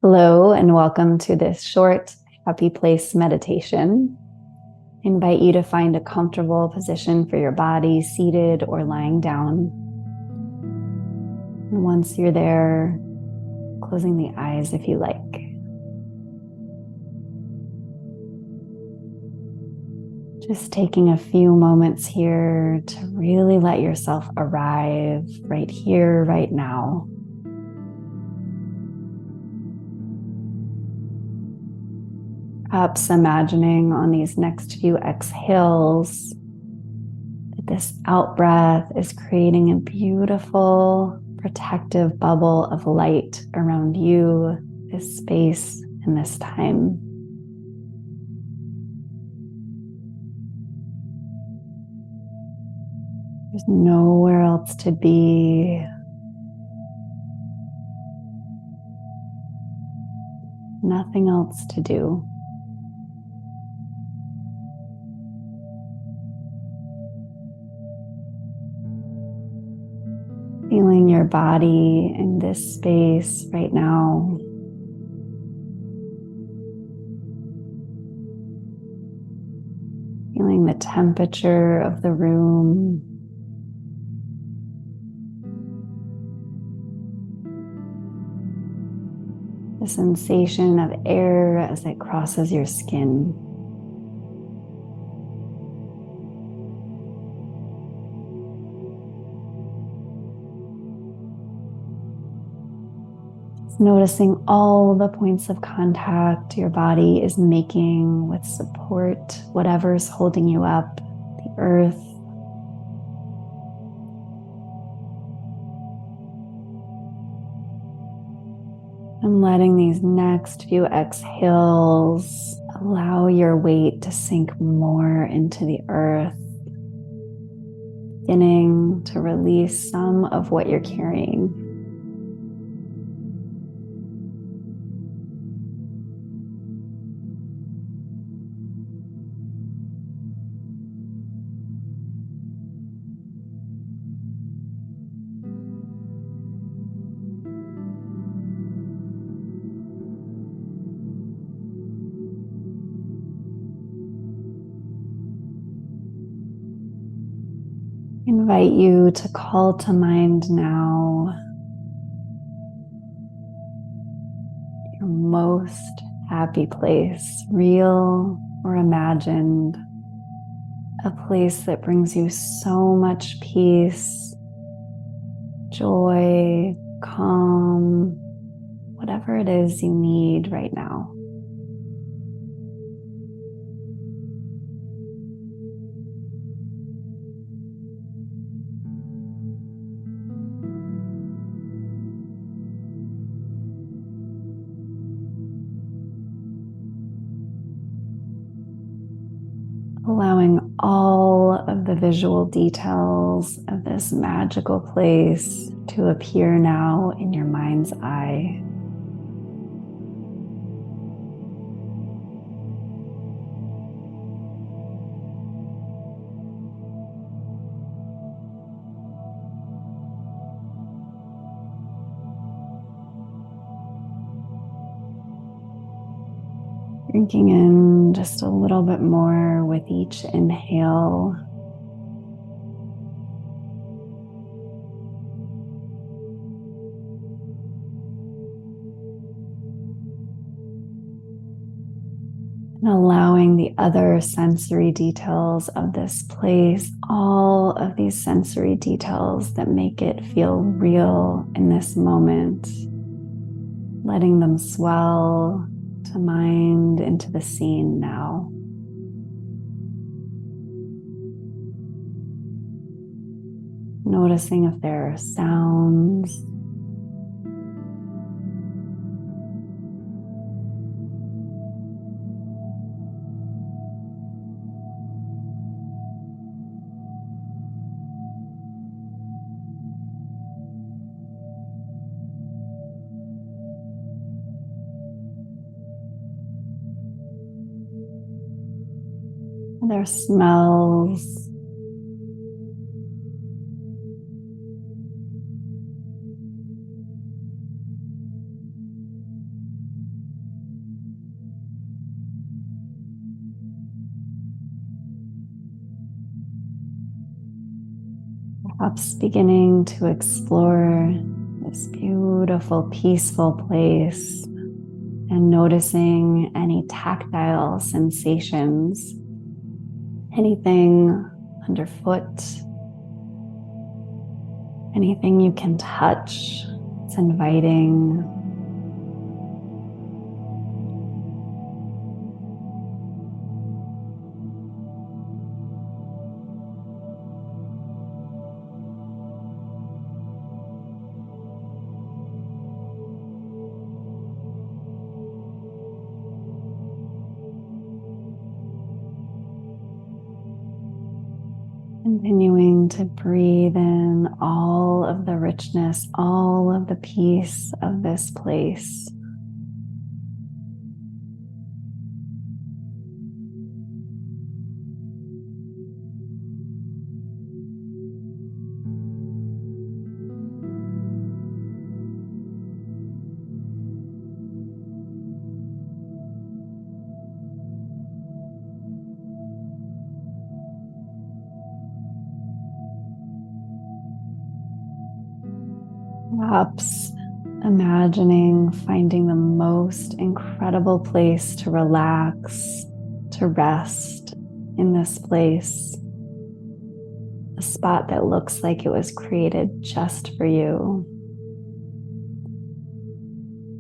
Hello, and welcome to this short happy place meditation. I invite you to find a comfortable position for your body, seated or lying down. And once you're there, closing the eyes if you like. Just taking a few moments here to really let yourself arrive right here, right now. Perhaps imagining on these next few exhales that this out breath is creating a beautiful, protective bubble of light around you, this space, and this time. There's nowhere else to be. Nothing else to do. Feeling your body in this space right now. Feeling the temperature of the room. The sensation of air as it crosses your skin. Just noticing all the points of contact your body is making with support, whatever's holding you up, the earth, and letting these next few exhales allow your weight to sink more into the earth, beginning to release some of what you're carrying. Invite you to call to mind now your most happy place, real or imagined, a place that brings you so much peace, joy, calm, whatever it is you need right now. Allowing all of the visual details of this magical place to appear now in your mind's eye. Drinking in just a little bit more with each inhale. And allowing the other sensory details of this place, all of these sensory details that make it feel real in this moment, letting them swell to mind into the scene now. Noticing if there are sounds, there are smells, Perhaps beginning to explore this beautiful, peaceful place and noticing any tactile sensations, anything underfoot, anything you can touch. It's inviting. Continuing to breathe in all of the richness, all of the peace of this place. Perhaps imagining finding the most incredible place to relax, to rest in this place. A spot that looks like it was created just for you.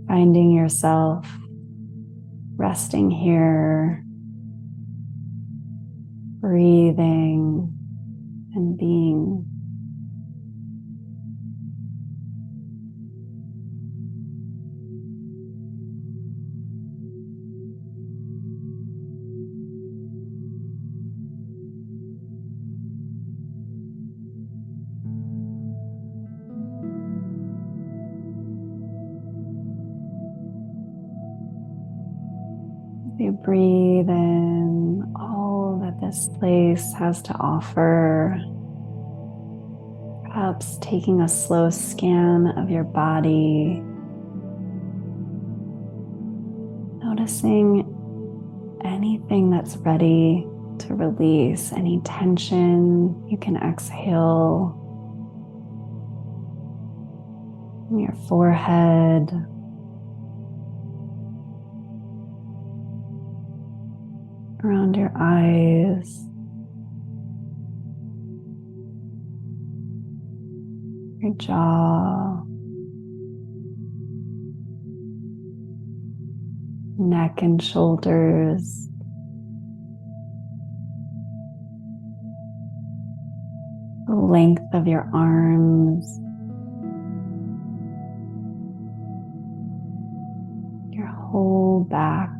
Finding yourself resting here, breathing and being. You breathe in all that this place has to offer. Perhaps taking a slow scan of your body. Noticing anything that's ready to release, any tension. You can exhale from your forehead. Around your eyes, your jaw, neck and shoulders, the length of your arms, your whole back.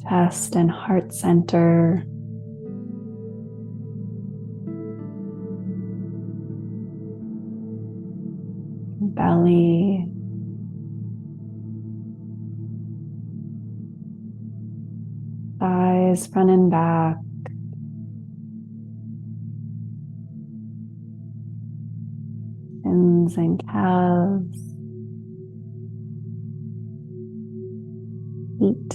Chest and heart center, belly, thighs, front and back, shins and calves, feet.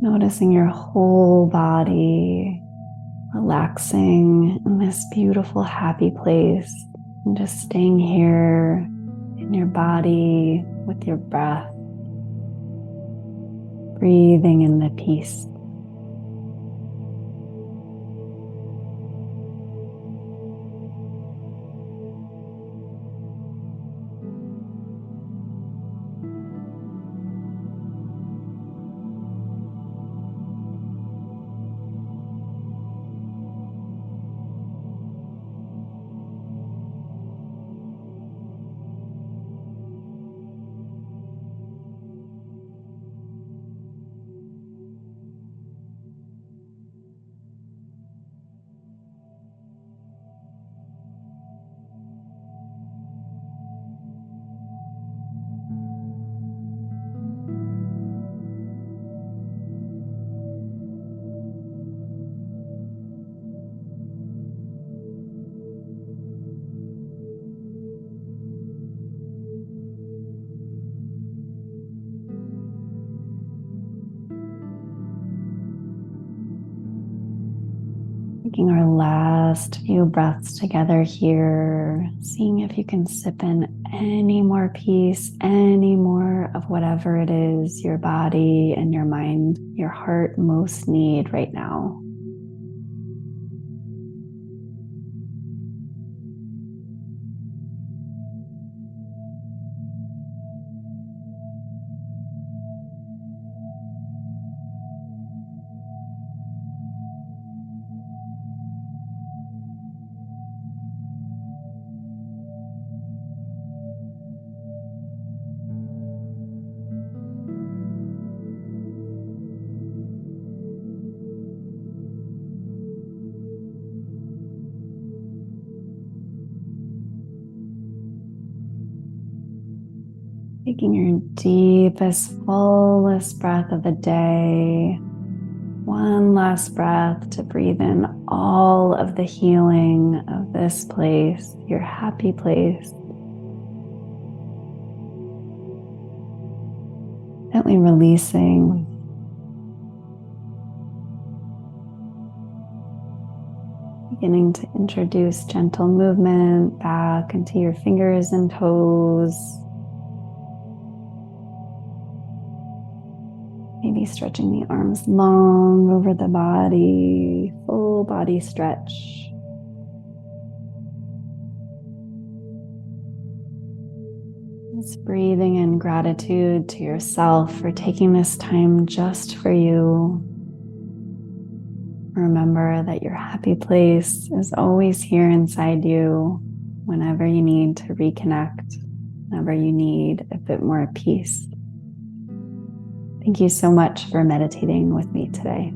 Noticing your whole body relaxing in this beautiful, happy place, and just staying here in your body with your breath, breathing in the peace. Taking our last few breaths together here, seeing if you can sip in any more peace, any more of whatever it is your body and your mind, your heart most need right now. Taking your deepest, fullest breath of the day. One last breath to breathe in all of the healing of this place, your happy place. Gently releasing. Beginning to introduce gentle movement back into your fingers and toes. Maybe stretching the arms long over the body, full body stretch. Just breathing in gratitude to yourself for taking this time just for you. Remember that your happy place is always here inside you whenever you need to reconnect, whenever you need a bit more peace. Thank you so much for meditating with me today.